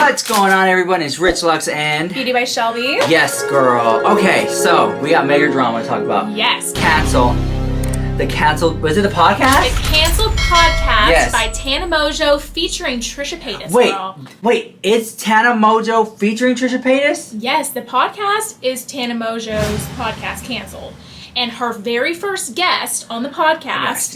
What's going on, everyone? It's Rich Lux and Beauty by Shelby. Yes, girl. Okay, so we got major drama to talk about. Yes. The canceled. Was it the podcast? The canceled podcast yes. by Tana Mongeau featuring Trisha Paytas. Wait, it's Tana Mongeau featuring Trisha Paytas? Yes, the podcast is Tana Mongeau's podcast canceled, and her very first guest on the podcast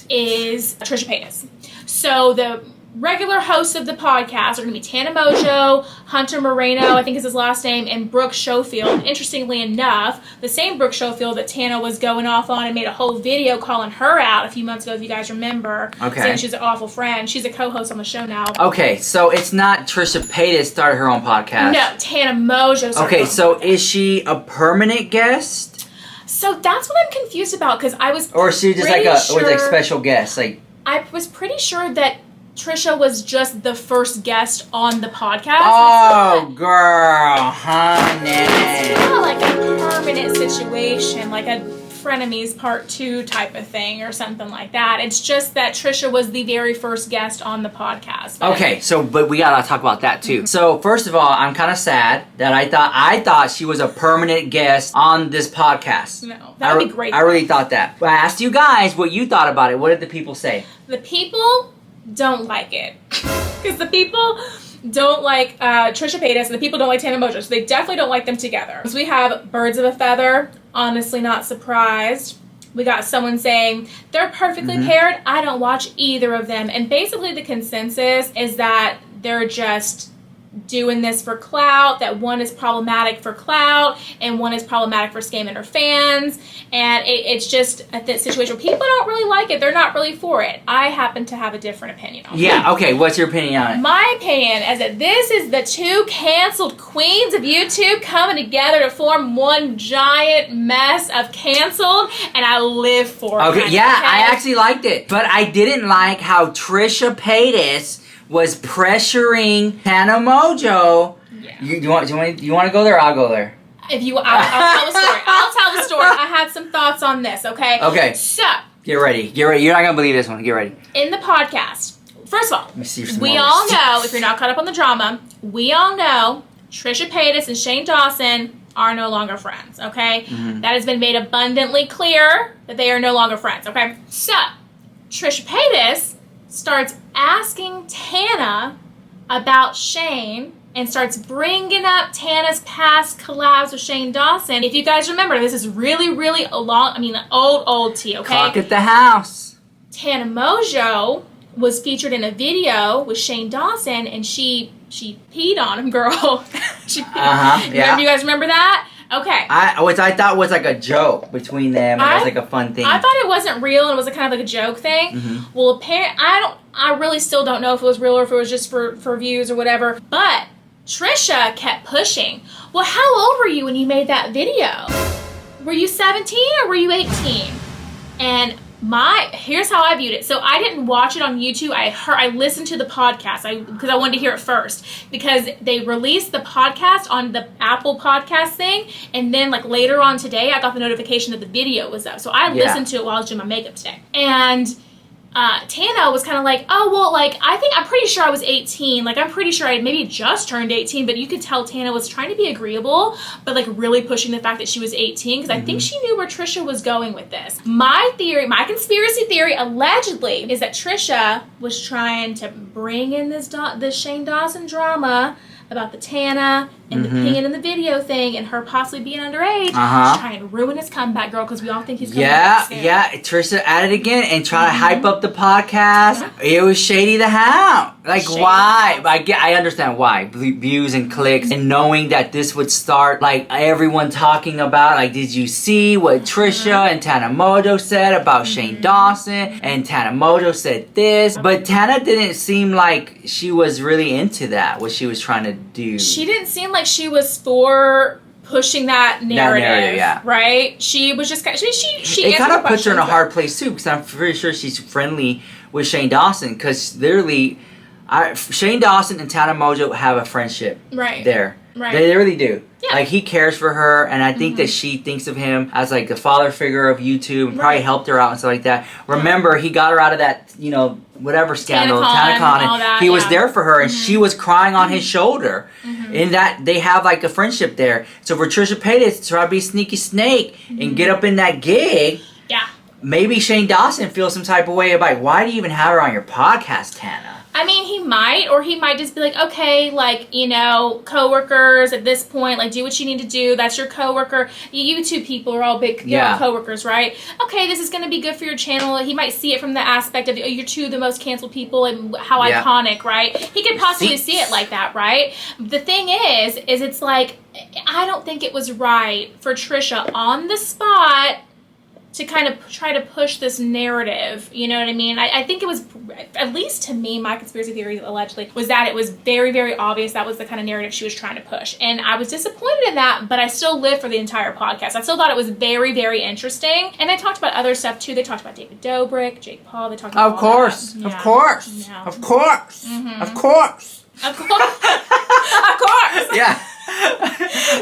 is Trisha Paytas. So the regular hosts of the podcast are going to be Tana Mongeau, Hunter Moreno, I think is his last name, and Brooke Schofield. Interestingly enough, the same Brooke Schofield that Tana was going off on and made a whole video calling her out a few months ago, if you guys remember. Okay. Saying she's an awful friend. She's a co-host on the show now. Okay, so it's not Trisha Paytas started her own podcast. No, Tana Mongeau started Okay, her own so podcast. is she a permanent guest? So that's what I'm confused about, because I was Or is she just like a special guest? Like, I was pretty sure that Trisha was just the first guest on the podcast. Oh, girl, honey. It's not like a permanent situation, like a Frenemies Part 2 type of thing or something like that. It's just that Trisha was the very first guest on the podcast. Okay, but we gotta talk about that too. So first of all, I'm kind of sad that I thought she was a permanent guest on this podcast. No, that would be great. I really thought that. But I asked you guys what you thought about it. What did the people say? The people don't like it. Because the people don't like Trisha Paytas and the people don't like Tana Mongeau. So they definitely don't like them together. So we have birds of a feather. Honestly, not surprised. We got someone saying, they're perfectly paired. I don't watch either of them. And basically the consensus is that they're just doing this for clout, that one is problematic for clout and one is problematic for scamming her fans, and it's just a situation where people don't really like it. They're not really for it. I happen to have a different opinion on it. Yeah, okay, what's your opinion on it? My opinion is that this is the two canceled queens of YouTube coming together to form one giant mess of canceled, and I live for it. Okay, yeah, I actually liked it, but I didn't like how Trisha Paytas was pressuring Tana Mongeau. Yeah. You want to go there? I'll go there. If you, I'll tell the story. I'll tell the story. I had some thoughts on this. Okay. Okay. So get ready. You're not gonna believe this one. Get ready. In the podcast, first of all, Let me see we all know, if you're not caught up on the drama, we all know Trisha Paytas and Shane Dawson are no longer friends. Okay. That has been made abundantly clear that they are no longer friends. Okay. So Trisha Paytas starts asking Tana about Shane and starts bringing up Tana's past collabs with Shane Dawson. If you guys remember, this is really, really old tea, okay? Clock at the house. Tana Mongeau was featured in a video with Shane Dawson, and she peed on him, girl. She peed. Yeah. You guys remember that? Okay. Which I thought was like a joke between them, and it was like a fun thing. I thought it wasn't real, and it was kind of like a joke thing. Well, apparently, I really still don't know if it was real or if it was just for views or whatever. But Trisha kept pushing. Well, how old were you when you made that video? Were you 17 or were you 18? And here's how I viewed it. So I didn't watch it on YouTube. I listened to the podcast because I wanted to hear it first, because they released the podcast on the Apple podcast thing, and then like later on today I got the notification that the video was up. So I listened to it while I was doing my makeup today. And Tana was kind of like, oh, well, like, I'm pretty sure I was 18. Like, I'm pretty sure I maybe just turned 18, but you could tell Tana was trying to be agreeable, but, like, really pushing the fact that she was 18, because I think she knew where Trisha was going with this. My conspiracy theory, allegedly, is that Trisha was trying to bring in this Shane Dawson drama about the Tana and the peeing in the video thing and her possibly being underage. She's trying to ruin his comeback, girl, because we all think he's coming back soon. Yeah, Trisha at it again and try to hype up the podcast. It was shady the how. Like, shady. Why? I understand why. Views and clicks, and knowing that this would start, like, everyone talking about, like, did you see what Trisha and Tana Mongeau said about Shane Dawson? And Tana Mongeau said this. But Tana didn't seem like she was really into that, what she was trying to do. She didn't seem like she was for pushing that narrative, yeah. Right? She was just kind of, she it kind of puts her in a hard place too, because I'm pretty sure she's friendly with Shane Dawson, because literally Shane Dawson and Tana Mongeau have a friendship there. Right. They really do. Yeah. Like, he cares for her, and I think that she thinks of him as like the father figure of YouTube, and probably helped her out and stuff like that. Remember, he got her out of that, you know, whatever scandal, TanaCon, and that, he was there for her, and she was crying on his shoulder. In that they have like a friendship there. So for Trisha Paytas to try to be sneaky snake and get up in that gig, maybe Shane Dawson feels some type of way about, why do you even have her on your podcast, Tana? I mean, he might, or he might just be like, okay, like, you know, coworkers at this point, like, do what you need to do. That's your coworker. You YouTube people are all big coworkers, right? Okay, this is going to be good for your channel. He might see it from the aspect of, you're two of the most canceled people and how iconic, right? He could possibly see it like that, right? The thing is it's like, I don't think it was right for Trisha on the spot to kind of try to push this narrative, you know what I mean? I think it was, at least to me, my conspiracy theory allegedly, was that it was very, very obvious that was the kind of narrative she was trying to push. And I was disappointed in that, but I still lived for the entire podcast. I still thought it was very, very interesting. And they talked about other stuff too. They talked about David Dobrik, Jake Paul, they talked about Of course. Of course. Of course. Of course. Yeah.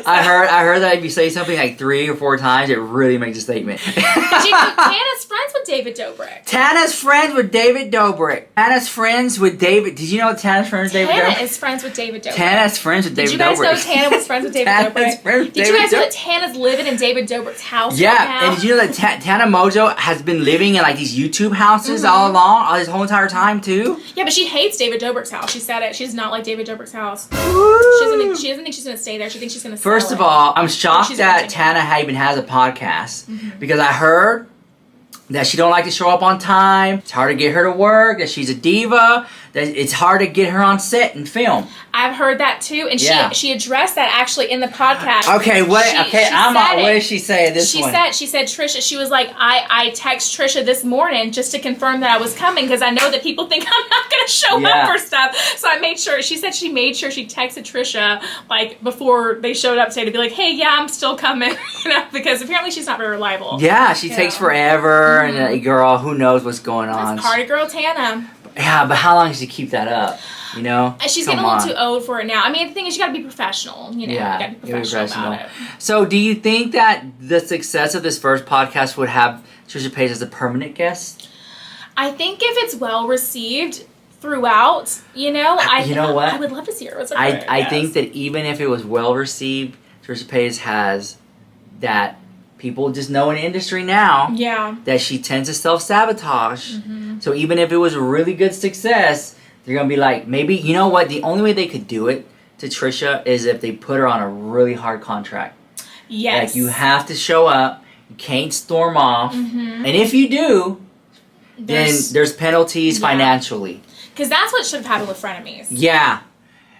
I heard that if you say something like 3 or 4 times, it really makes a statement. Tana's friends with David Dobrik. Tana's friends with David Dobrik. Tana's friends with David. Did you know Tana's friends with David Dobrik? Tana is friends with David Dobrik. Tana's friends with David Dobrik. Did you guys know Tana was friends with David Dobrik? Did you guys know that Tana's living in David Dobrik's house right now? And did you know that Tana Mongeau has been living in like these YouTube houses all along, all this whole entire time too? Yeah, but she hates David Dobrik's house. She said it. She does not like David Dobrik's house. She doesn't think she's going to stay there. She thinks she's going to sell First of all, I'm shocked that Tana even has a podcast because I heard that she don't like to show up on time. It's hard to get her to work. That she's a diva. That it's hard to get her on set and film. I've heard that too, and she addressed that actually in the podcast. Okay, what? What did she say? She said Trisha. She was like, I text Trisha this morning just to confirm that I was coming because I know that people think I'm not going to show up for stuff. So I made sure. She said she made sure she texted Trisha like before they showed up today to be like, hey, yeah, I'm still coming, you know, because apparently she's not very reliable. Yeah, she takes forever, and girl, who knows what's going on? That's party girl Tana. Yeah, but how long does she keep that up? You know? She's getting a little too old for it now. I mean, the thing is, you got to be professional. You know, you got to be professional about it. So, do you think that the success of this first podcast would have Trisha Paytas as a permanent guest? I think if it's well received throughout, you know, I would love to see her as a permanent guest. I think that even if it was well received, Trisha Paytas has that. People just know in the industry now that she tends to self-sabotage. So even if it was a really good success, they're going to be like, maybe, you know what? The only way they could do it to Trisha is if they put her on a really hard contract. Yes. Like, you have to show up. You can't storm off. And if you do, then there's penalties financially. Because that's what should have happened with Frenemies. Yeah.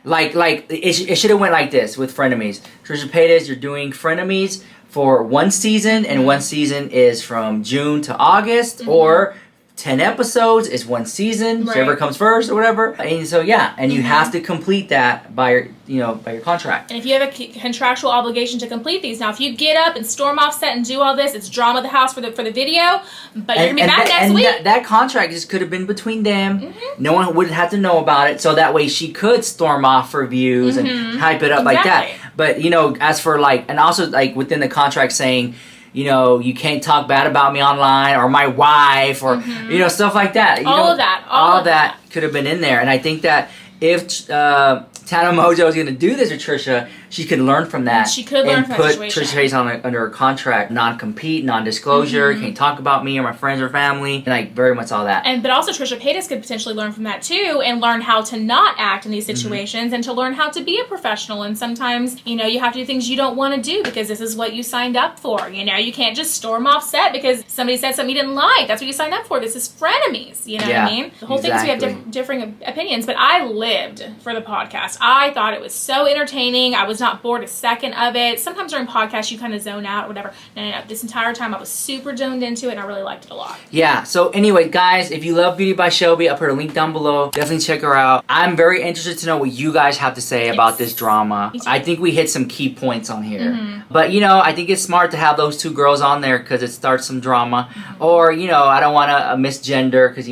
Like it should have went like this with Frenemies. Trisha Paytas, you're doing Frenemies for 1 season, and 1 season is from June to August, or 10 episodes is 1 season, whichever comes first or whatever. And so and you have to complete that by your contract. And if you have a contractual obligation to complete these, now if you get up and storm off set and do all this, it's drama of the house for the video, but you're gonna be back next week. That contract just could have been between them. No one would have to know about it, so that way she could storm off for views and hype it up like that. But as for and also within the contract saying, you can't talk bad about me online or my wife or, stuff like that. All of that could have been in there. And I think that if Tana Mongeau is going to do this with Trisha, she could learn from that. She could learn from that situation. And put Trisha Paytas under a contract, non-compete, non-disclosure, can't talk about me or my friends or family, and very much all that. But also Trisha Paytas could potentially learn from that too, and learn how to not act in these situations, and to learn how to be a professional. And sometimes, you have to do things you don't want to do because this is what you signed up for. You can't just storm off set because somebody said something you didn't like. That's what you signed up for. This is frenemies. You know what I mean? The whole thing is we have differing opinions, but I lived for the podcast. I thought it was so entertaining. I was not bored a second of it. Sometimes during podcasts you kind of zone out or whatever. No. This entire time I was super zoned into it and I really liked it a lot. Yeah, so anyway, guys, if you love Beauty by Shelby, I'll put a link down below. Definitely check her out. I'm very interested to know what you guys have to say about this drama. I think we hit some key points on here. But, I think it's smart to have those 2 girls on there because it starts some drama. Or, I don't want to misgender because,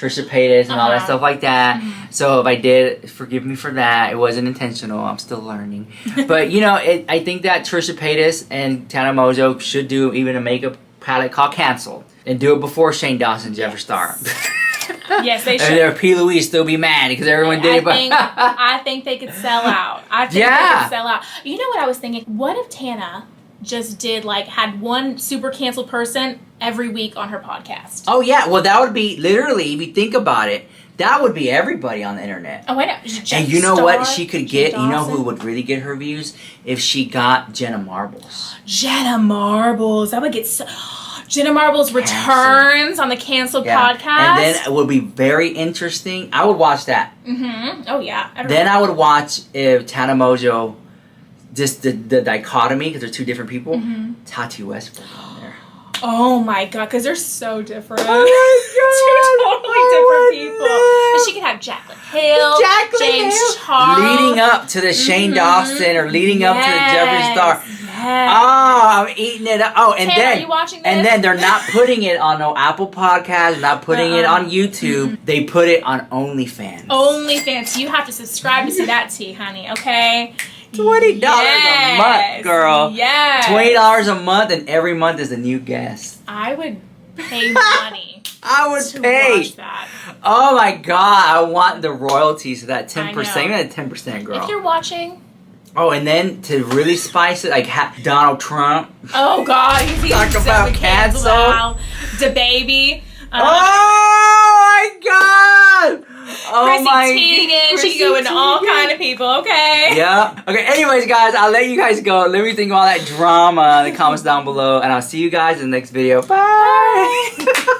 Trisha Paytas and all that stuff like that. So if I did, forgive me for that. It wasn't intentional. I'm still learning. But you know, I think that Trisha Paytas and Tana Mongeau should do even a makeup palette called Cancel and do it before Shane Dawson's ever start. Yes, they should. And their P. Louise still be mad because everyone did it. I think they could sell out. I think they could sell out. You know what I was thinking? What if Tana just did like had one super canceled person every week on her podcast? Oh yeah, well that would be literally, if you think about it, that would be everybody on the internet. Oh, I know. And you know what she could get? You know who would really get her views? If she got Jenna Marbles. Jenna Marbles. That would get so... Jenna Marbles returns on the canceled podcast. And then it would be very interesting. I would watch that. Oh yeah. Then I would watch if Tana Mongeau, just the dichotomy, because they're two different people. Tati Westbrook on there. Oh my god, because they're so different. Oh my god. Two totally different people. And she could have Jaclyn Hill, James Charles. Leading up to the Shane Dawson or leading up to the Jeffree Star. Yes. Oh, I'm eating it up. Oh, and Taylor, then are you watching this? And then they're not putting it on no Apple Podcast, not putting it on YouTube. They put it on OnlyFans. OnlyFans. You have to subscribe to see that tea, honey. Okay. $20 a month, girl. Yes. $20 a month, and every month is a new guest. I would pay money. I would to pay. watch that. Oh my god, I want the royalties of that 10%. I Even that 10%, girl. If you're watching. Oh, and then to really spice it, like Donald Trump. Oh God, he's talk about cancel. The baby. Oh my God! Oh Chrissy Teigen. She can go into all kind of people. Okay. Yeah. Okay. Anyways, guys, I'll let you guys go. Let me think of all that drama in the comments down below, and I'll see you guys in the next video. Bye.